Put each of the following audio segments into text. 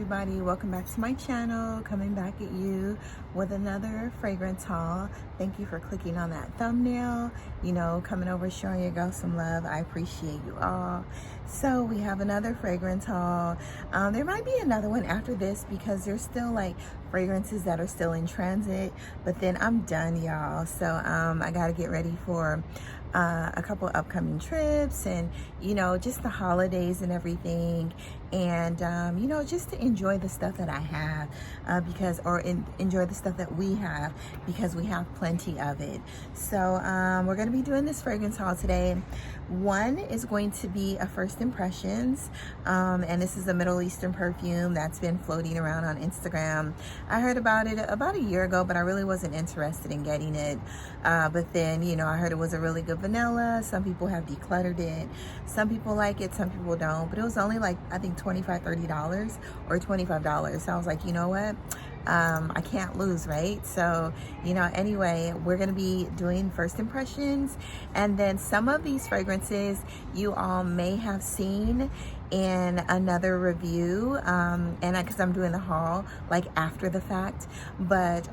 everybody, welcome back to my channel. Coming back at you with another fragrance haul. Thank you for clicking on that thumbnail, you know, coming over showing your girl some love. I appreciate you all. So we have another fragrance haul. There might be another one after this because there's still like fragrances that are still in transit, but then I'm done, y'all. So I gotta get ready for a couple upcoming trips and, you know, just the holidays and everything, and you know, just to enjoy the stuff that I have enjoy the stuff that we have because we have plenty of it. So we're going to be doing this fragrance haul today. One is going to be a first impressions, and this is a Middle Eastern perfume that's been floating around on Instagram. I heard about it about a year ago, but I really wasn't interested in getting it, but then, you know, I heard it was a really good vanilla. Some people have decluttered it, some people like it, some people don't, but it was only like, I think $25-$30 or $25. So I was like, you know what, I can't lose, right? So, you know, anyway, we're going to be doing first impressions, and then some of these fragrances you all may have seen in another review, and because I'm doing the haul like after the fact, but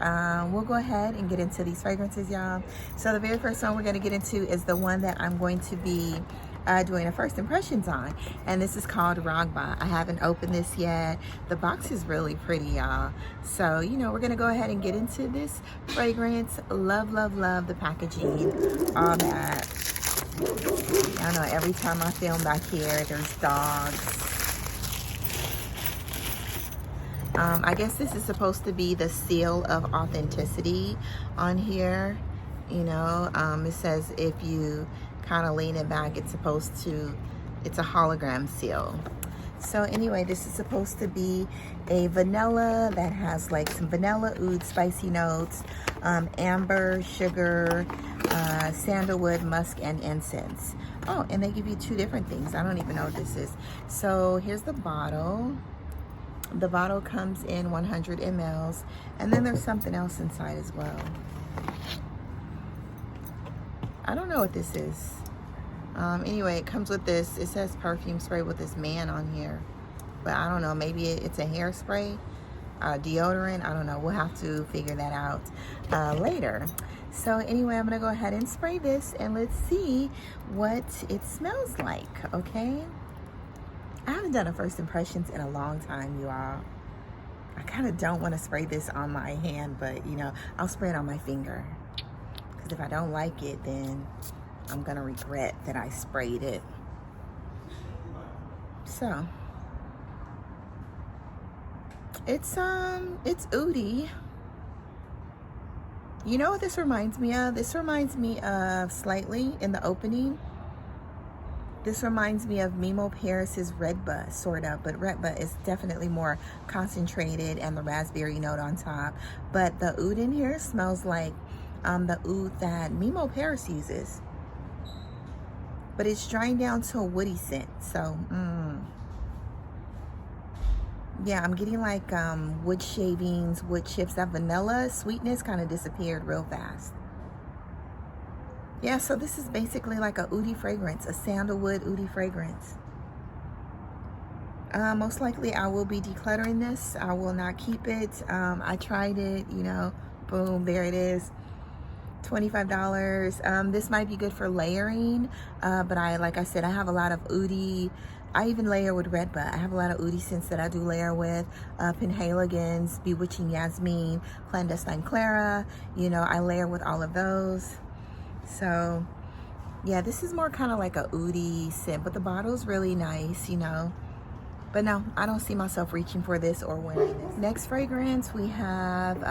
we'll go ahead and get into these fragrances, y'all. So the very first one we're going to get into is the one that I'm going to be doing a first impressions on, and this is called Ragba. I haven't opened this yet. The box is really pretty, y'all. So, you know, we're gonna go ahead and get into this fragrance. Love, love, love the packaging, all that. I know every time I film back here there's dogs. I guess this is supposed to be the seal of authenticity on here, you know. It says if you kind of lean it back, it's a hologram seal. So anyway, this is supposed to be a vanilla that has like some vanilla oud spicy notes, amber, sugar, sandalwood, musk, and incense. Oh, and they give you two different things. I don't even know what this is. So here's the bottle. The bottle comes in 100 mLs, and then there's something else inside as well. I don't know what this is. Anyway, it comes with this. It says perfume spray with this man on here, but I don't know. Maybe it's a hairspray, deodorant. I don't know. We'll have to figure that out later. So anyway, I'm gonna go ahead and spray this, and let's see what it smells like. Okay. I haven't done a first impressions in a long time, you all. I kind of don't want to spray this on my hand, but you know, I'll spray it on my finger. If I don't like it, then I'm gonna regret that I sprayed it. So it's oudy. You know what this reminds me of? This reminds me of, slightly in the opening, this reminds me of Mimo Paris's Redba, sort of, but Redba is definitely more concentrated and the raspberry note on top. But the oud in here smells like the oud that Mimo Paris uses, but it's drying down to a woody scent. So yeah, I'm getting like wood shavings, wood chips. That vanilla sweetness kind of disappeared real fast. Yeah, so this is basically like a oudy fragrance, a sandalwood oudy fragrance. Most likely I will be decluttering this. I will not keep it. I tried it, you know, boom, there it is. $25. This might be good for layering, but like I said, I have a lot of oudy. I even layer with Redba. I have a lot of oudy scents that I do layer with. Penhaligon's, Bewitching Jasmine, Clandestine Clara. You know, I layer with all of those. So yeah, this is more kind of like a oudy scent, but the bottle's really nice, you know. But no, I don't see myself reaching for this or wearing this. Next fragrance, we have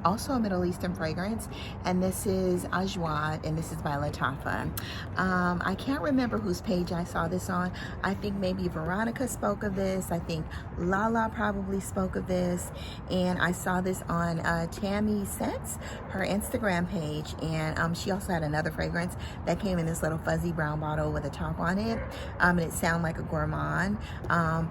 also a Middle Eastern fragrance, and this is Hachivat, and this is by Latafa. I can't remember whose page I saw this on. I think maybe Veronica spoke of this. I think Lala probably spoke of this, and I saw this on Tammy Scents, her Instagram page, and she also had another fragrance that came in this little fuzzy brown bottle with a top on it, and it sounded like a gourmand.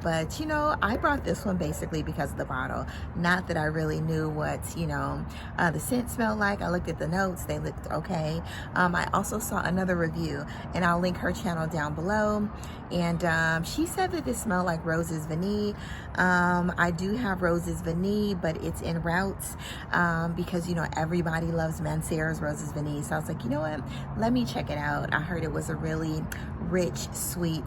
but you know, I brought this one basically because of the bottle. Not that I really knew what, you know, the scent smelled like. I looked at the notes, they looked okay. I also saw another review, and I'll link her channel down below, and she said that this smelled like Roses Vanille. I do have Roses Vanille, but it's en route, because you know, everybody loves Mancera's Roses Vanille. So I was like, you know what, let me check it out. I heard it was a really rich, sweet,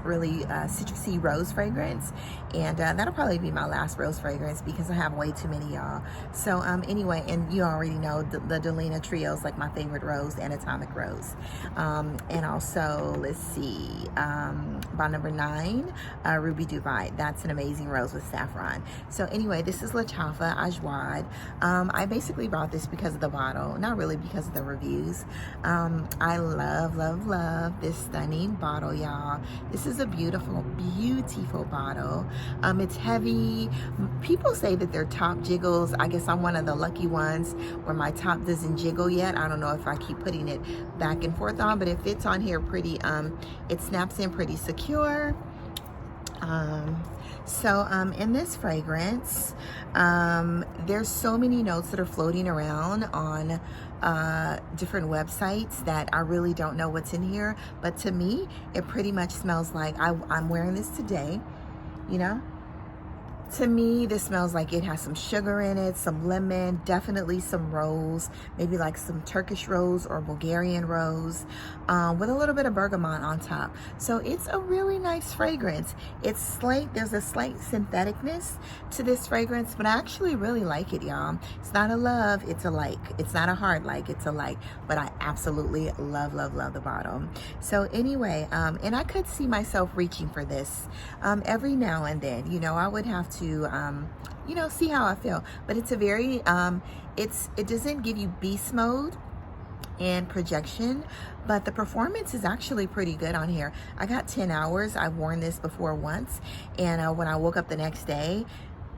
really citrusy rose fragrance, and that'll probably be my last rose fragrance because I have way too many, y'all. So anyway, and you already know the Delina Trio is like my favorite rose, and Atomic Rose, and also let's see, by number 9, Ruby Dubai. That's an amazing rose with saffron. So anyway, this is Lachafa Ajwad. I basically brought this because of the bottle, not really because of the reviews. I love this stunning bottle, y'all. This is a beautiful bottle. It's heavy. People say that their top jiggles. I guess I'm one of the lucky ones where my top doesn't jiggle yet. I don't know if I keep putting it back and forth on, but it fits on here pretty, it snaps in pretty secure. In this fragrance, there's so many notes that are floating around on different websites that I really don't know what's in here, but to me it pretty much smells like I'm wearing this today, you know. To me, this smells like it has some sugar in it, some lemon, definitely some rose, maybe like some Turkish rose or Bulgarian rose, with a little bit of bergamot on top. So it's a really nice fragrance. It's slight, there's a slight syntheticness to this fragrance, but I actually really like it, y'all. It's not a love, it's a like. It's not a hard like, it's a like, but I absolutely love the bottle. So anyway, and I could see myself reaching for this every now and then. You know, I would have to you know, see how I feel, but it's a very it doesn't give you beast mode and projection, but the performance is actually pretty good on here. I got 10 hours. I've worn this before once, and when I woke up the next day,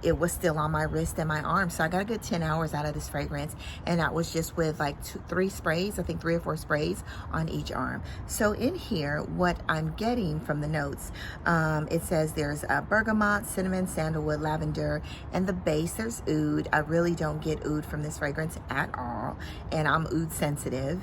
it was still on my wrist and my arm. So I got a good 10 hours out of this fragrance, and that was just with like 3 sprays, I think 3 or 4 sprays on each arm. So in here, what I'm getting from the notes, it says there's bergamot, cinnamon, sandalwood, lavender, and the base there's oud. I really don't get oud from this fragrance at all, and I'm oud sensitive.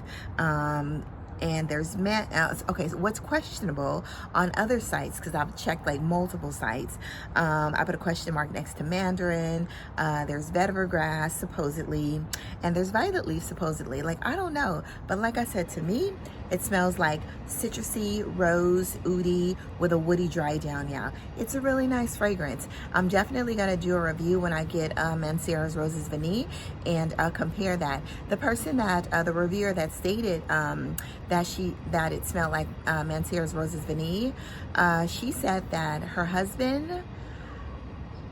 And there's okay, so what's questionable on other sites, because I've checked like multiple sites, I put a question mark next to mandarin, there's vetiver grass supposedly, and there's violet leaf supposedly. Like, I don't know, but like I said, to me it smells like citrusy, rose, oudy with a woody dry down. Yeah, it's a really nice fragrance. I'm definitely gonna do a review when I get Mancera's Roses Vanille and compare that. The person that the reviewer that stated that it smelled like Mancera's Roses Vanille, she said that her husband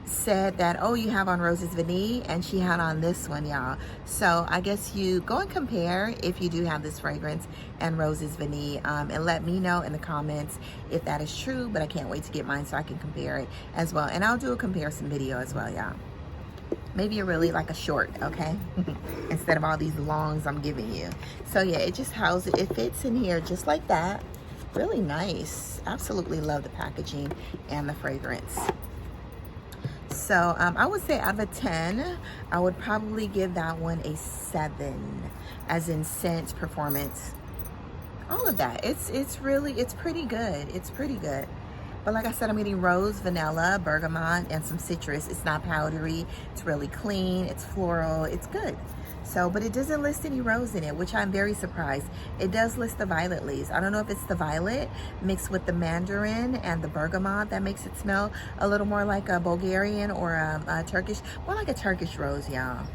said that, oh, you have on Roses Vanille, and she had on this one, y'all. So I guess you go and compare if you do have this fragrance and Roses Vanille, and let me know in the comments if that is true. But I can't wait to get mine so I can compare it as well, and I'll do a comparison video as well, y'all. Maybe really like a short, okay? Instead of all these longs I'm giving you. So yeah, it just houses, it fits in here just like that. Really nice. Absolutely love the packaging and the fragrance. So I would say out of a 10, I would probably give that one a 7, as in scent, performance, all of that. It's pretty good. It's pretty good. But like I said, I'm getting rose, vanilla, bergamot, and some citrus. It's not powdery. It's really clean. It's floral. It's good. So, but it doesn't list any rose in it, which I'm very surprised. It does list the violet leaves. I don't know if it's the violet mixed with the mandarin and the bergamot that makes it smell a little more like a Bulgarian or a Turkish, more like a Turkish rose, y'all.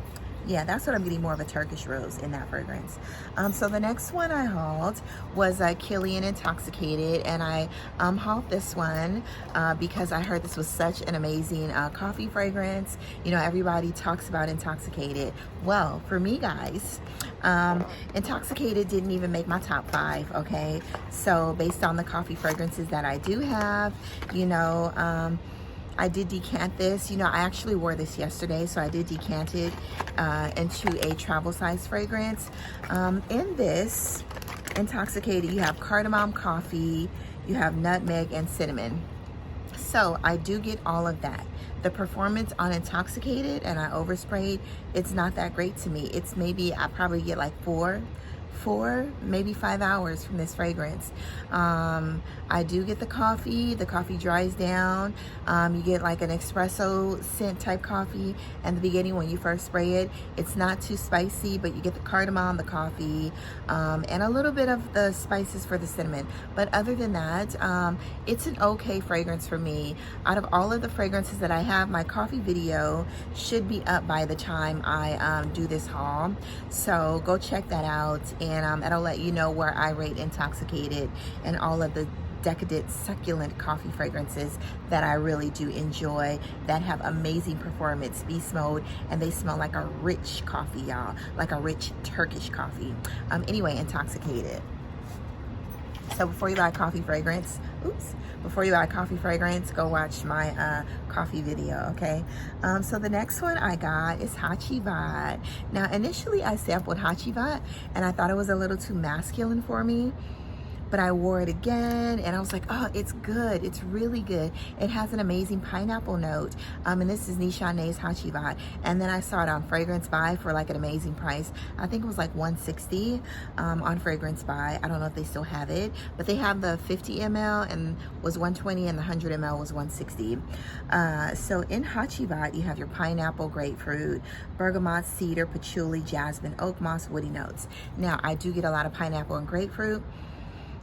Yeah, that's what I'm getting, more of a Turkish rose in that fragrance. So the next one I hauled was Kilian Intoxicated, and I hauled this one because I heard this was such an amazing coffee fragrance. You know, everybody talks about Intoxicated. Well, for me, guys, Intoxicated didn't even make my top 5, okay? So based on the coffee fragrances that I do have, you know, I did decant this. You know, I actually wore this yesterday, so I did decant it into a travel size fragrance. In this Intoxicated, you have cardamom coffee, you have nutmeg and cinnamon. So I do get all of that. The performance on Intoxicated, and I oversprayed, it's not that great to me. It's maybe, I probably get like four, maybe 5 hours from this fragrance. I do get the coffee dries down. You get like an espresso scent type coffee in the beginning when you first spray it. It's not too spicy, but you get the cardamom, the coffee, and a little bit of the spices for the cinnamon. But other than that, it's an okay fragrance for me. Out of all of the fragrances that I have, my coffee video should be up by the time I do this haul. So go check that out, and it'll let you know where I rate Intoxicated and all of the decadent, succulent coffee fragrances that I really do enjoy, that have amazing performance, beast mode, and they smell like a rich coffee, y'all, like a rich Turkish coffee. Anyway, Intoxicated. So before you buy coffee fragrance, before you buy coffee fragrance, go watch my coffee video, okay? So the next one I got is Hachivat. Now, initially I sampled Hachivat, and I thought it was a little too masculine for me. But I wore it again, and I was like, oh, it's good. It's really good. It has an amazing pineapple note. And this is Nishane's Hachivat. And then I saw it on Fragrance Buy for like an amazing price. I think it was like $160 on Fragrance Buy. I don't know if they still have it, but they have the 50 ml and was $120, and the 100 ml was $160. So in Hachivat, you have your pineapple, grapefruit, bergamot, cedar, patchouli, jasmine, oakmoss, woody notes. Now, I do get a lot of pineapple and grapefruit.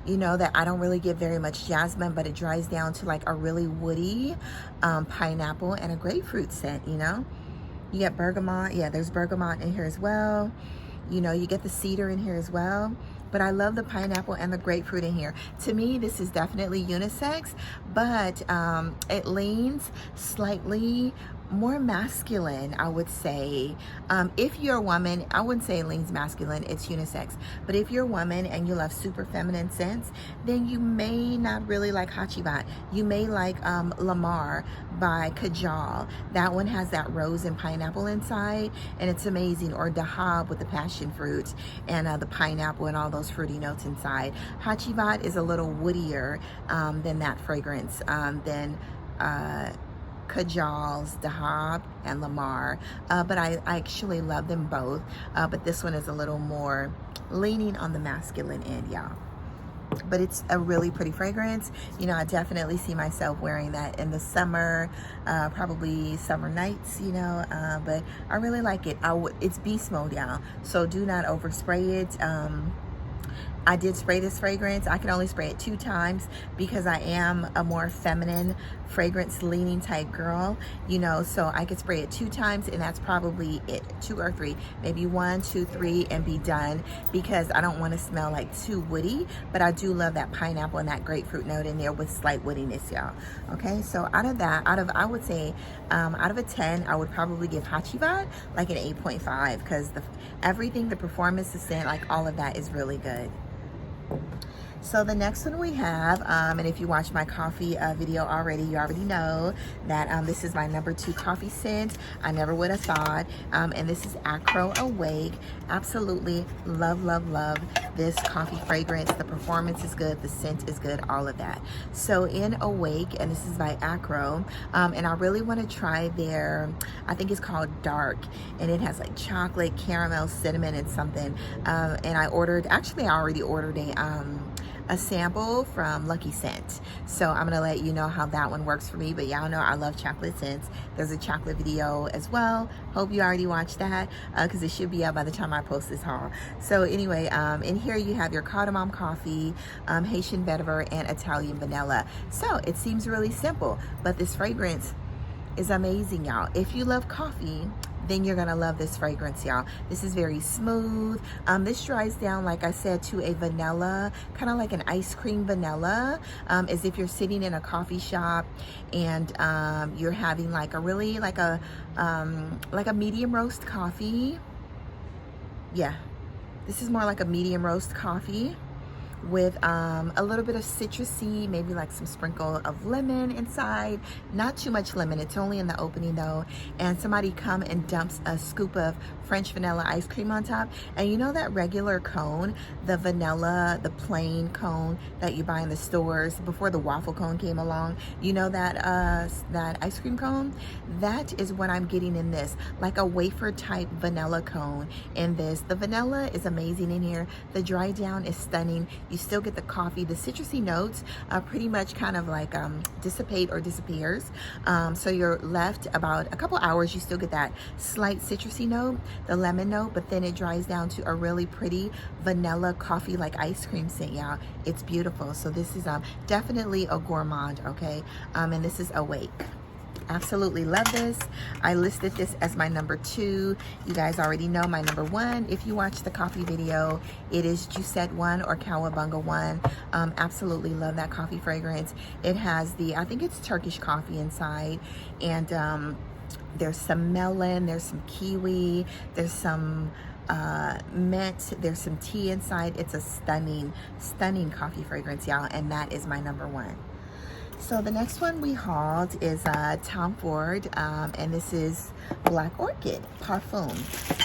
You know that I don't really get very much jasmine, but it dries down to like a really woody pineapple and a grapefruit scent, you know. You get bergamot. Yeah, there's bergamot in here as well. You know, you get the cedar in here as well. But I love the pineapple and the grapefruit in here. To me, this is definitely unisex, but it leans slightly more masculine, I would say. If you're a woman, I wouldn't say it leans masculine, it's unisex. But if you're a woman and you love super feminine scents, then you may not really like Hachivat. You may like Lamar by Kajal. That one has that rose and pineapple inside, and it's amazing. Or Dahab with the passion fruit and the pineapple and all those fruity notes inside. Hachivat is a little woodier than that fragrance, than Kajal's, Dahab, and Lamar, but I actually love them both, but this one is a little more leaning on the masculine end, y'all. But it's a really pretty fragrance. You know, I definitely see myself wearing that in the summer, probably summer nights, you know, but I really like it. It's beast mode, y'all, so do not overspray it. I did spray this fragrance. I can only spray it 2 times because I am a more feminine fragrance leaning type girl, you know, so I could spray it 2 times, and that's probably it. 2 or 3, maybe 1, 2, 3, and be done, because I don't want to smell like too woody, but I do love that pineapple and that grapefruit note in there with slight woodiness, y'all. Okay, so out of that, I would say out of a 10, I would probably give Hachivat like an 8.5, because everything, the performance, the scent, like all of that is really good. So the next one we have, and if you watch my coffee video already, you already know that this is my number 2 coffee scent. I never would have thought. And this is Akro Awake. Absolutely love, love, love this coffee fragrance. The performance is good. The scent is good. All of that. So in Awake, and this is by Akro, and I really want to try their, I think it's called Dark, and it has like chocolate, caramel, cinnamon, and something. And I already ordered a sample from Lucky Scent. So I'm gonna let you know how that one works for me, but y'all know I love chocolate scents. There's a chocolate video as well. Hope you already watched that, because it should be out by the time I post this haul. So anyway, in here you have your cardamom coffee, Haitian Vetiver, and Italian vanilla. So it seems really simple, but this fragrance is amazing, y'all. If you love coffee, then you're gonna love this fragrance, y'all. This is very smooth. This dries down, like I said, to a vanilla, kind of like an ice cream vanilla, as if you're sitting in a coffee shop and you're having like a really like a medium roast coffee. Yeah, this is more like a medium roast coffee with a little bit of citrusy, maybe like some sprinkle of lemon inside. Not too much lemon, it's only in the opening though. And somebody come and dumps a scoop of French vanilla ice cream on top. And you know that regular cone, the vanilla, the plain cone that you buy in the stores before the waffle cone came along, you know that that ice cream cone? That is what I'm getting in this, like a wafer type vanilla cone in this. The vanilla is amazing in here. The dry down is stunning. You still get the coffee. The citrusy notes pretty much kind of like dissipate or disappears. So you're left about a couple hours, you still get that slight citrusy note, the lemon note, but then it dries down to a really pretty vanilla coffee like ice cream scent, y'all. It's beautiful. So this is definitely a gourmand, okay? And this is Awake. Absolutely love this. I listed this as my number 2. You guys already know my number 1. If you watch the coffee video, it is Jusette 1 or Cowabunga 1. Absolutely love that coffee fragrance. It has the, I think it's Turkish coffee inside, and there's some melon, there's some kiwi, there's some mint, there's some tea inside. It's a stunning, stunning coffee fragrance, y'all, and that is my number 1. So the next one we hauled is Tom Ford, and this is Black Orchid Parfum.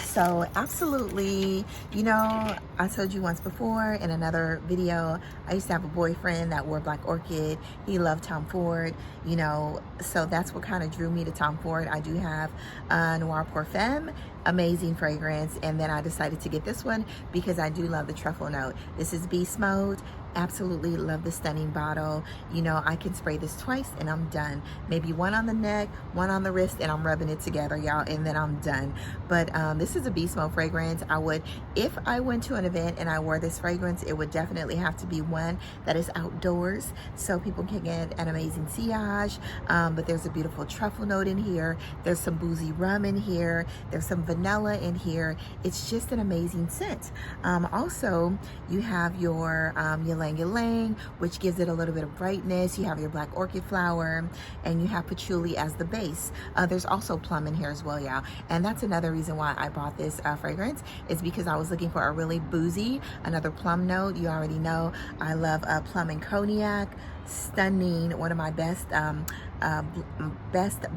So absolutely, you know, I told you once before in another video, I used to have a boyfriend that wore Black Orchid. He loved Tom Ford, you know, so that's what kind of drew me to Tom Ford. I do have Noir Parfum, amazing fragrance, and then I decided to get this one because I do love the truffle note. This is Beast Mode. Absolutely love the stunning bottle. You know, I can spray this twice and I'm done. Maybe one on the neck, one on the wrist, and I'm rubbing it together, y'all, and then I'm done. But this is a beast mode fragrance. I would, if I went to an event and I wore this fragrance, it would definitely have to be one that is outdoors so people can get an amazing sillage. But there's a beautiful truffle note in here. There's some boozy rum in here. There's some vanilla in here. It's just an amazing scent. Also, you have your Ylang-Ylang, which gives it a little bit of brightness. You have your Black Orchid flower, and you have Patchouli as the base. There's also plum in here as well, y'all. And that's another reason why I bought this fragrance, is because I was looking for a really boozy, another plum note. You already know I love plum and cognac. Stunning, one of my best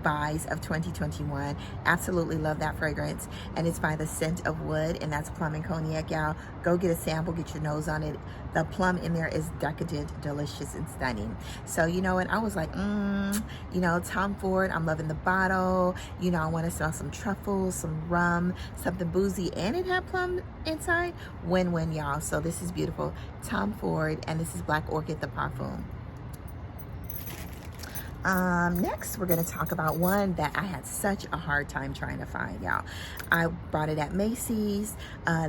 buys of 2021. Absolutely love that fragrance, and it's by the Scent of Wood, and that's plum and cognac, y'all. Go get a sample, get your nose on it. The plum in there is decadent, delicious, and stunning. So you know what, I was like, you know, Tom Ford, I'm loving the bottle. You know, I want to smell some truffles, some rum, something boozy, and it had plum inside. Win-win, y'all. So this is beautiful. Tom Ford, and this is Black Orchid the Parfum. Next, we're going to talk about one that I had such a hard time trying to find, y'all. I bought it at Macy's.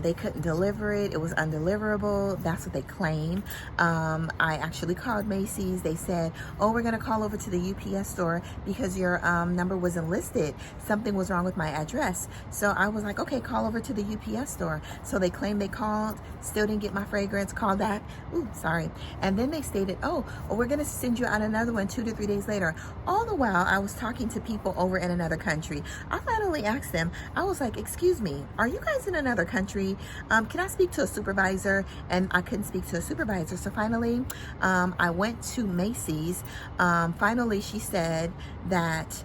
They couldn't deliver it. It was undeliverable. That's what they claim. I actually called Macy's. They said, oh, we're going to call over to the UPS store because your number wasn't listed. Something was wrong with my address. So I was like, okay, call over to the UPS store. So they claimed they called, still didn't get my fragrance, called back. Ooh, sorry. And then they stated, oh, well, we're going to send you out another one 2 to 3 days later. All the while I was talking to people over in another country. I finally asked them, I was like, excuse me, are you guys in another country? Can I speak to a supervisor? And I couldn't speak to a supervisor. So finally, I went to Macy's. Finally, she said that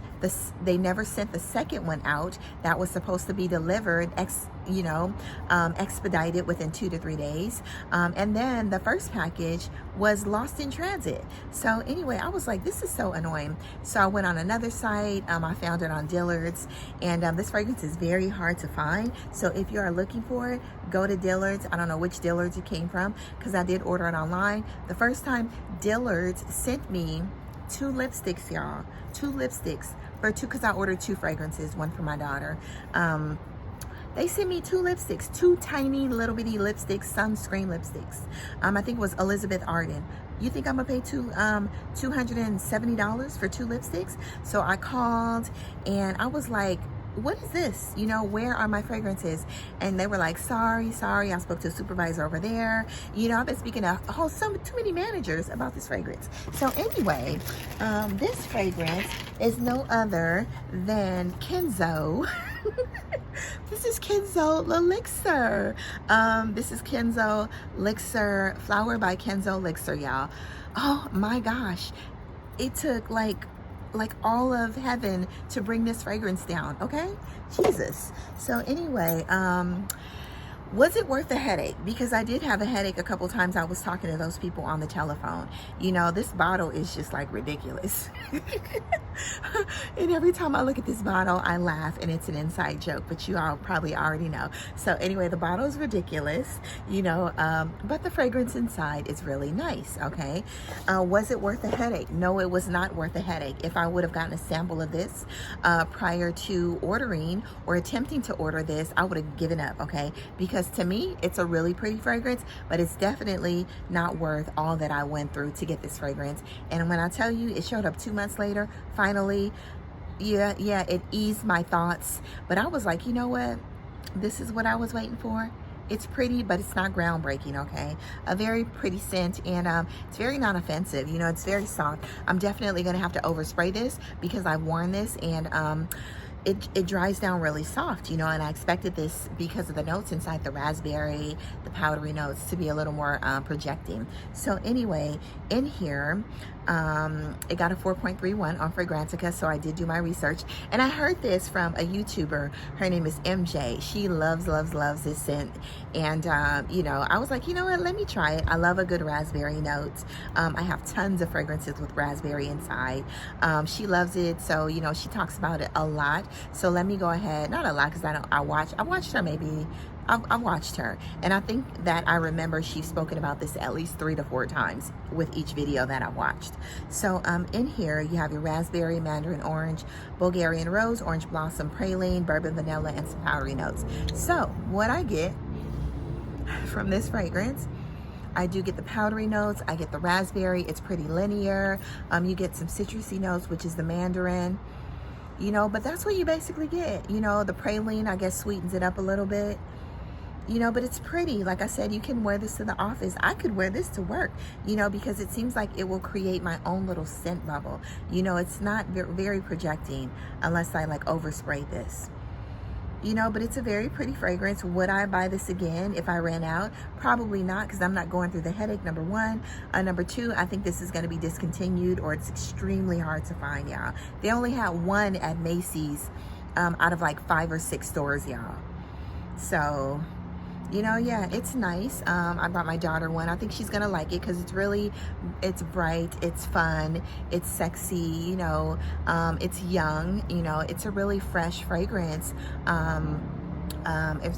they never sent the second one out that was supposed to be delivered expedited within 2 to 3 days, and then the first package was lost in transit. So anyway, I was like, this is so annoying. So I went on another site. I found it on Dillard's, and this fragrance is very hard to find. So if you are looking for it, go to Dillard's. I don't know which Dillard's it came from because I did order it online. The first time, Dillard's sent me 2 lipsticks, y'all. 2 lipsticks for 2, because I ordered 2 fragrances, one for my daughter. They sent me 2 lipsticks, 2 tiny little bitty lipsticks, sunscreen lipsticks. I think it was Elizabeth Arden. You think I'm gonna pay $270 for 2 lipsticks? So I called and I was like, what is this? You know, where are my fragrances? And they were like, sorry, I spoke to a supervisor over there. You know, I've been speaking to too many managers about this fragrance. So anyway, this fragrance is no other than Kenzo This is Kenzo L'Elixir. This is Kenzo L'Elixir, Flower by Kenzo L'Elixir, y'all. Oh my gosh. It took like all of heaven to bring this fragrance down, okay? Jesus. So anyway, was it worth the headache? Because I did have a headache a couple times. I was talking to those people on the telephone. You know, this bottle is just like ridiculous. And every time I look at this bottle, I laugh, and it's an inside joke, but you all probably already know. So anyway, the bottle is ridiculous, you know, but the fragrance inside is really nice, okay? Was it worth the headache? No, it was not worth the headache. If I would have gotten a sample of this prior to ordering or attempting to order this, I would have given up, okay? Because to me, it's a really pretty fragrance, but it's definitely not worth all that I went through to get this fragrance. And when I tell you, it showed up 2 months later, finally, yeah, it eased my thoughts. But I was like, you know what? This is what I was waiting for. It's pretty, but it's not groundbreaking, okay? A very pretty scent, and it's very non-offensive. You know, it's very soft. I'm definitely going to have to overspray this because I've worn this, and it dries down really soft, you know, and I expected this because of the notes inside, the raspberry, the powdery notes, to be a little more projecting. So anyway, in here, it got a 4.31 on Fragrantica, so I did do my research. And I heard this from a YouTuber. Her name is MJ. She loves this scent. And, you know, I was like, you know what, let me try it. I love a good raspberry note. I have tons of fragrances with raspberry inside. She loves it, so, you know, she talks about it a lot. So let me go ahead, not a lot, because I watched her maybe, I've watched her, and I think that I remember she's spoken about this at least 3 to 4 times with each video that I watched. So in here you have your raspberry, mandarin orange, Bulgarian rose, orange blossom, praline, bourbon, vanilla, and some powdery notes. So what I get from this fragrance, I do get the powdery notes, I get the raspberry, it's pretty linear. You get some citrusy notes, which is the mandarin. You know, but that's what you basically get. You know, the praline, I guess, sweetens it up a little bit. You know, but it's pretty. Like I said, you can wear this to the office. I could wear this to work, you know, because it seems like it will create my own little scent bubble. You know, it's not very projecting unless I like overspray this. You know, but it's a very pretty fragrance. Would I buy this again if I ran out? Probably not, because I'm not going through the headache, number one. Number two, I think this is going to be discontinued, or it's extremely hard to find, y'all. They only had one at Macy's out of like 5 or 6 stores, y'all. So, you know, yeah, it's nice. I bought my daughter one. I think she's gonna like it because it's bright, it's fun, it's sexy, you know, it's young, you know, it's a really fresh fragrance.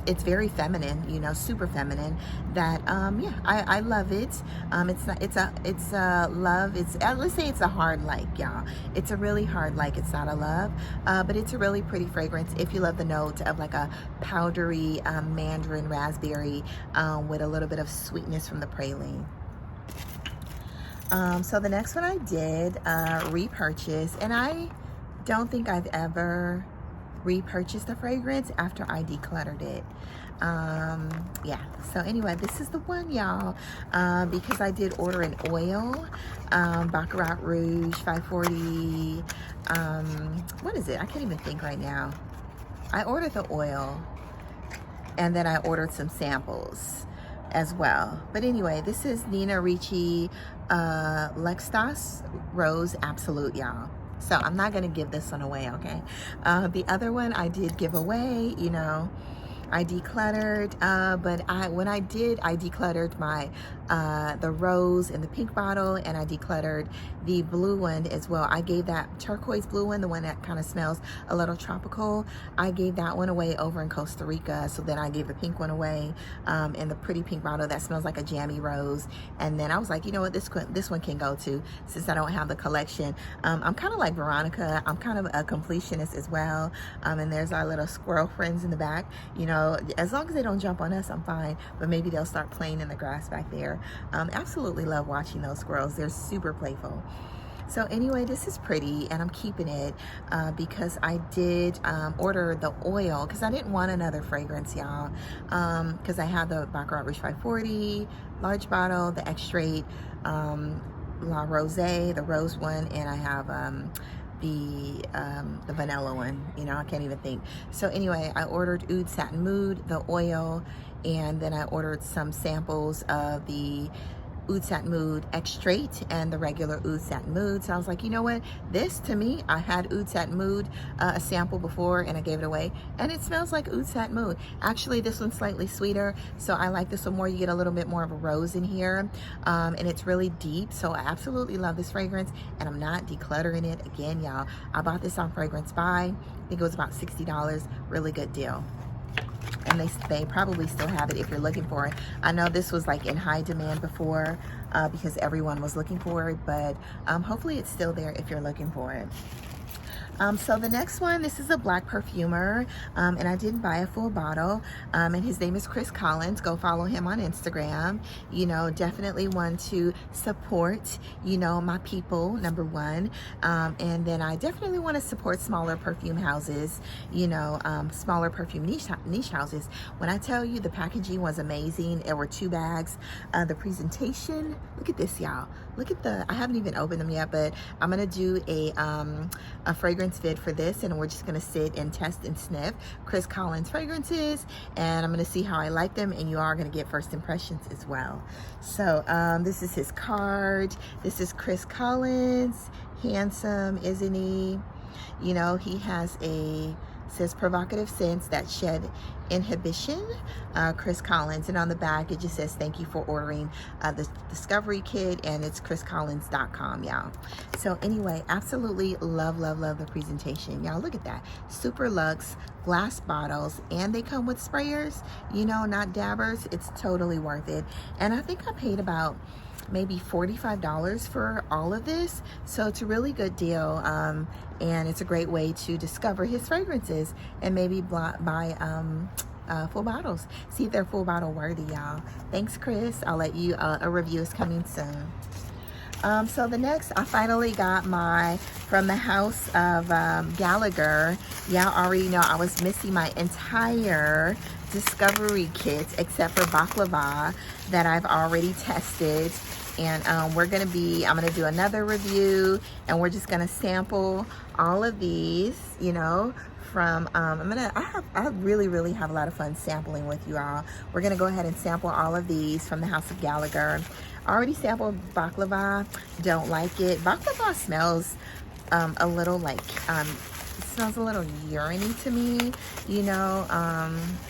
It's very feminine, you know, super feminine. That yeah, I love it. It's a love. Let's say it's a hard like, y'all. It's a really hard like. It's not a love, but it's a really pretty fragrance if you love the note of like a powdery mandarin raspberry with a little bit of sweetness from the praline. So the next one I did repurchase, and I don't think I've ever repurchased the fragrance after I decluttered it. Yeah, so anyway, this is the one, y'all, because I did order an oil, Baccarat Rouge 540. What is it? I can't even think right now. I ordered the oil, and then I ordered some samples as well. But anyway, this is Nina Ricci Lextas Rose Absolute, y'all. So I'm not going to give this one away, okay? The other one I did give away, you know, I decluttered, but when I did, I decluttered my the rose in the pink bottle, and I decluttered the blue one as well. I gave that turquoise blue one, the one that kind of smells a little tropical, I gave that one away over in Costa Rica. So then I gave the pink one away in the pretty pink bottle that smells like a jammy rose. And then I was like, you know what, this one can go too, since I don't have the collection. I'm kind of like Veronica, I'm kind of a completionist as well. And there's our little squirrel friends in the back. You know, as long as they don't jump on us, I'm fine, but maybe they'll start playing in the grass back there. Absolutely love watching those squirrels. They're super playful. So anyway, this is pretty, and I'm keeping it because I did order the oil because I didn't want another fragrance, y'all, because I had the Baccarat Rouge 540 large bottle, the Extrait La Rosé, the rose one, and I have the vanilla one. You know, I can't even think. So anyway, I ordered Oud Satin Mood, the oil, and then I ordered some samples of the Oud Satin Mood Extrait and the regular Oud Satin Mood. So I was like, you know what, this to me, I had Oud Satin Mood a sample before and I gave it away, and it smells like Oud Satin Mood. Actually, this one's slightly sweeter, so I like this one more. You get a little bit more of a rose in here, and it's really deep. So I absolutely love this fragrance, and I'm not decluttering it. Again, y'all, I bought this on Fragrance Buy. I think it was about $60. Really good deal. And they probably still have it if you're looking for it. I know this was like in high demand before because everyone was looking for it, but hopefully it's still there if you're looking for it. So the next one, this is a black perfumer, and I didn't buy a full bottle, and his name is Chris Collins. Go follow him on Instagram. You know, definitely want to support, you know, my people, number one, and then I definitely want to support smaller perfume houses, you know, smaller perfume niche houses. When I tell you the packaging was amazing, there were 2 bags. The presentation, look at this, y'all. Look at I haven't even opened them yet, but I'm gonna do a fragrance vid for this, and we're just gonna sit and test and sniff Chris Collins fragrances, and I'm gonna see how I like them, and you are gonna get first impressions as well. So this is his card. This is Chris Collins. Handsome, isn't he? You know, he has says provocative scents that shed inhibition, Chris Collins, and on the back it just says thank you for ordering the discovery kit, and it's chriscollins.com, y'all. So anyway, absolutely love the presentation, y'all. Look at that, super luxe glass bottles, and they come with sprayers, you know, not dabbers. It's totally worth it, and I think I paid about maybe $45 for all of this, so it's a really good deal, and it's a great way to discover his fragrances and maybe buy full bottles, see if they're full bottle worthy, y'all. Thanks, Chris. I'll let you a review is coming soon. So the next, I finally got from the house of Gallagher. Y'all already know I was missing my entire discovery kit except for baklava that I've already tested, and I'm gonna do another review, and we're just gonna sample all of these, you know, from I really have a lot of fun sampling with you all. We're gonna go ahead and sample all of these from the house of Gallagher. Already sampled baklava, don't like it. Baklava smells a little like it smells a little urine-y to me, you know.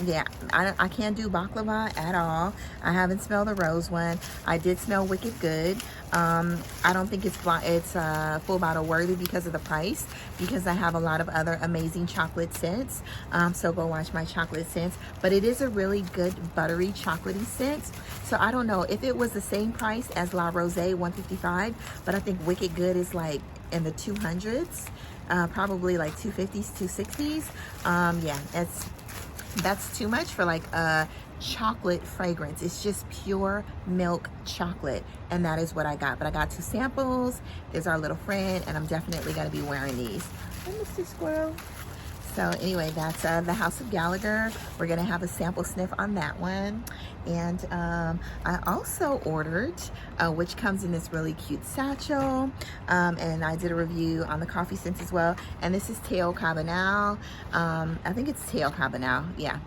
Yeah, I can't do baklava at all. I haven't smelled the rose one. I did smell Wicked Good. I don't think it's full bottle worthy because of the price, because I have a lot of other amazing chocolate scents, so go watch my chocolate scents. But it is a really good buttery chocolatey scent, so I don't know if it was the same price as La Rose, $155, but I think Wicked Good is like in the 200s, probably like 250s, 260s. Yeah, that's too much for like a chocolate fragrance. It's just pure milk chocolate, and that is what I got. But I got 2 samples. There's our little friend, and I'm definitely going to be wearing these. Hi, Mr. Squirrel. So anyway, that's the House of Gallagher. We're gonna have a sample sniff on that one. And I also ordered, which comes in this really cute satchel, and I did a review on the coffee scents as well. And this is Teo Cabanal. I think it's Teo Cabanal, yeah.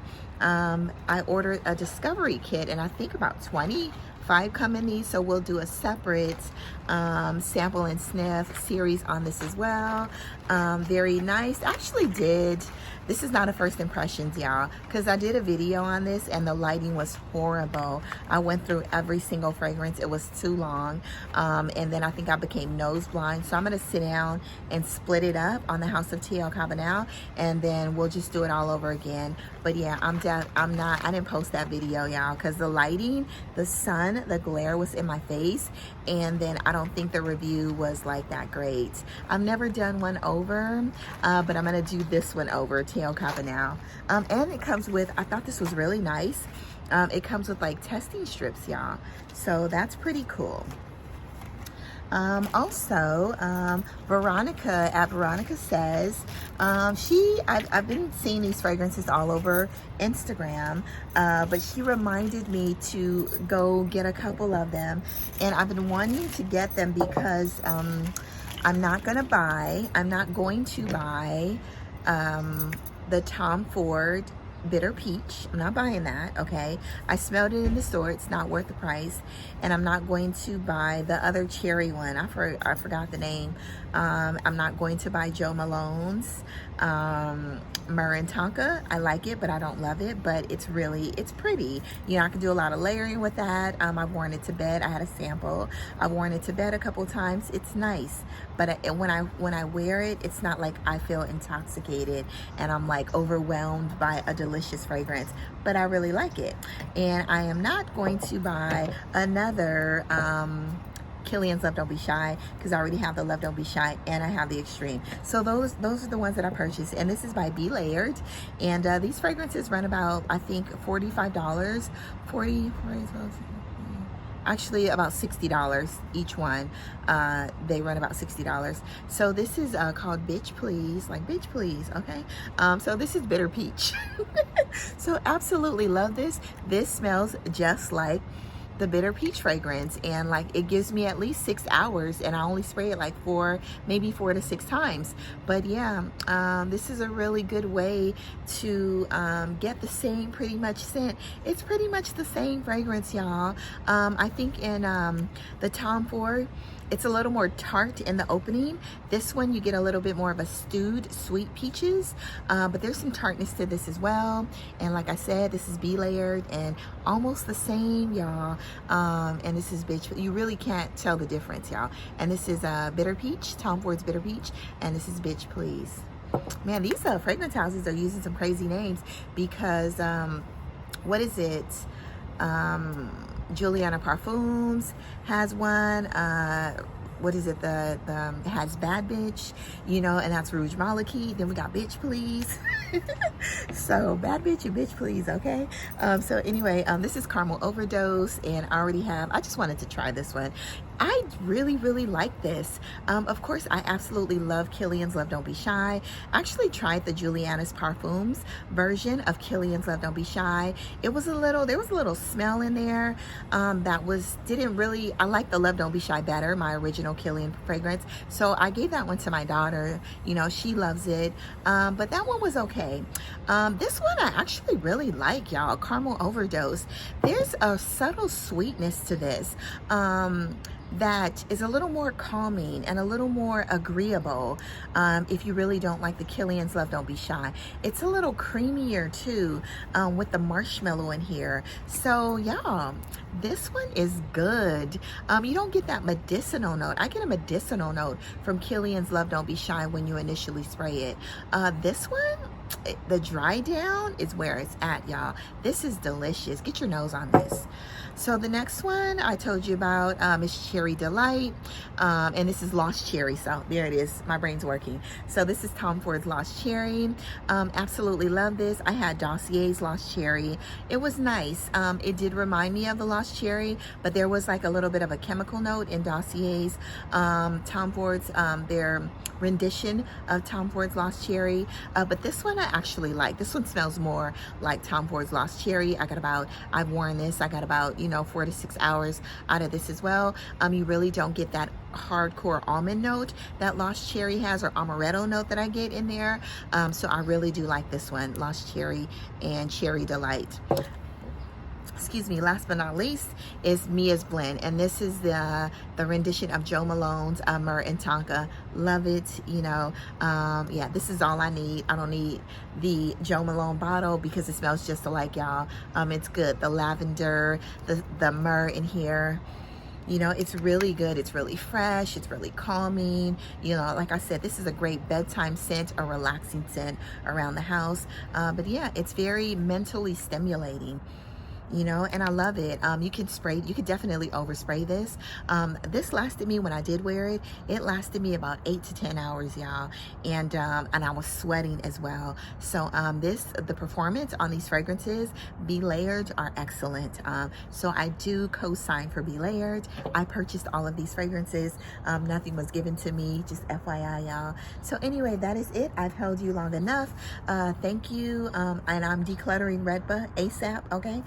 I ordered a discovery kit, and I think about 25 come in these, so we'll do a separate sample and sniff series on this as well. Very nice. I actually this is not a first impressions, y'all, because I did a video on this and the lighting was horrible. I went through every single fragrance. It was too long, and then I think I became nose blind, so I'm gonna sit down and split it up on the House of Teo Cabanal, and then we'll just do it all over again. But yeah, I didn't post that video, y'all, because the lighting, the sun, the glare was in my face, and then I don't think the review was like that great. I've never done one over, but I'm gonna do this one over, Teo Cabanal. And it comes with, I thought this was really nice, it comes with like testing strips, y'all, so that's pretty cool. Also, Veronica at Veronica Says, I've been seeing these fragrances all over Instagram, but she reminded me to go get a couple of them, and I've been wanting to get them because I'm not going to buy the Tom Ford Bitter Peach. I'm not buying that, okay? I smelled it in the store. It's not worth the price. And I'm not going to buy the other cherry one. I forgot the name. I'm not going to buy Jo Malone's Myrrh and Tonka. I like it, but I don't love it. But it's pretty. You know, I can do a lot of layering with that. I've worn it to bed. I had a sample. I've worn it to bed a couple times. It's nice. But when I wear it, it's not like I feel intoxicated and I'm like overwhelmed by a delicious fragrance. But I really like it. And I am not going to buy another Kilian's Love Don't Be Shy, because I already have the Love Don't Be Shy and I have the Extreme. So those are the ones that I purchased, and this is by Be Layered, and these fragrances run about, I think, $45, actually about $60 each one. They run about $60. So this is called Bitch Please, like bitch please, okay? So this is Bitter Peach. So absolutely love this. This smells just like the Bitter Peach fragrance, and like it gives me at least 6 hours, and I only spray it like maybe 4 to 6 times. But yeah, this is a really good way to get the same pretty much scent. It's pretty much the same fragrance, y'all. I think in the Tom Ford, it's a little more tart in the opening. This one, you get a little bit more of a stewed sweet peaches, but there's some tartness to this as well. And like I said, this is Be Layered and almost the same, y'all. And this is Bitch. You really can't tell the difference, y'all. And this is Bitter Peach, Tom Ford's Bitter Peach, and this is Bitch Please. Man, these fragrance houses are using some crazy names because, what is it? Juliana Parfums has one. What is it? It has Bad Bitch, you know, and that's Rouge Maliki. Then we got Bitch Please. So Bad Bitch and Bitch Please, okay? So anyway, this is Caramel Overdose, and I just wanted to try this one. I really, really like this. Of course, I absolutely love Kilian's Love Don't Be Shy. I actually tried the Juliana's Parfums version of Kilian's Love Don't Be Shy. There was a little smell in there I like the Love Don't Be Shy better, my original Kilian fragrance. So I gave that one to my daughter. You know, she loves it. But that one was okay. This one I actually really like, y'all. Caramel Overdose. There's a subtle sweetness to this. That is a little more calming and a little more agreeable if you really don't like the Kilian's Love Don't Be Shy. It's a little creamier too, with the marshmallow in here. So y'all, this one is good. You don't get that medicinal note. I get a medicinal note from Kilian's Love Don't Be Shy when you initially spray it. This one, the dry down is where it's at, y'all. This is delicious. Get your nose on this. So the next one I told you about is Cherry Delight, and this is Lost Cherry. So there it is. My brain's working. So this is Tom Ford's Lost Cherry. Absolutely love this. I had Dossier's Lost Cherry. It was nice. It did remind me of the Lost Cherry, but there was like a little bit of a chemical note in Dossier's. Tom Ford's, their rendition of Tom Ford's Lost Cherry. But this one I actually like. This one smells more like Tom Ford's Lost Cherry. I've worn this. I got about, 4 to 6 hours out of this as well. You really don't get that hardcore almond note that Lost Cherry has, or amaretto note that I get in there. So I really do like this one, Lost Cherry and Cherry Delight. Excuse me, last but not least is Mia's Blend, and this is the rendition of Jo Malone's Myrrh and Tonka. Love it, yeah, this is all I need. I don't need the Jo Malone bottle because it smells just alike, y'all. It's good. The lavender, the myrrh in here, it's really good. It's really fresh. It's really calming. Like I said, this is a great bedtime scent, a relaxing scent around the house. But yeah, it's very mentally stimulating. And I love it. You could definitely overspray this. This lasted me, when I did wear it, it lasted me about 8 to 10 hours, y'all. And I was sweating as well. So the performance on these fragrances, Be Layered, are excellent. So I do co-sign for Be Layered. I purchased all of these fragrances. Nothing was given to me, just FYI, y'all. So anyway, that is it. I've held you long enough. Thank you. And I'm decluttering Redba ASAP, okay?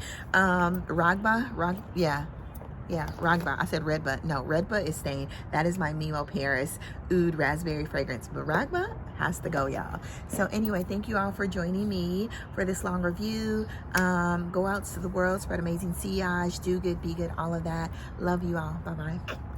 Yeah, Ragba. I said Redba. No, Redba is staying. That is my Mimo Paris Oud Raspberry fragrance. But Ragba has to go, y'all. So anyway, thank you all for joining me for this long review. Go out to the world, spread amazing sillage, do good, be good, all of that. Love you all. Bye-bye.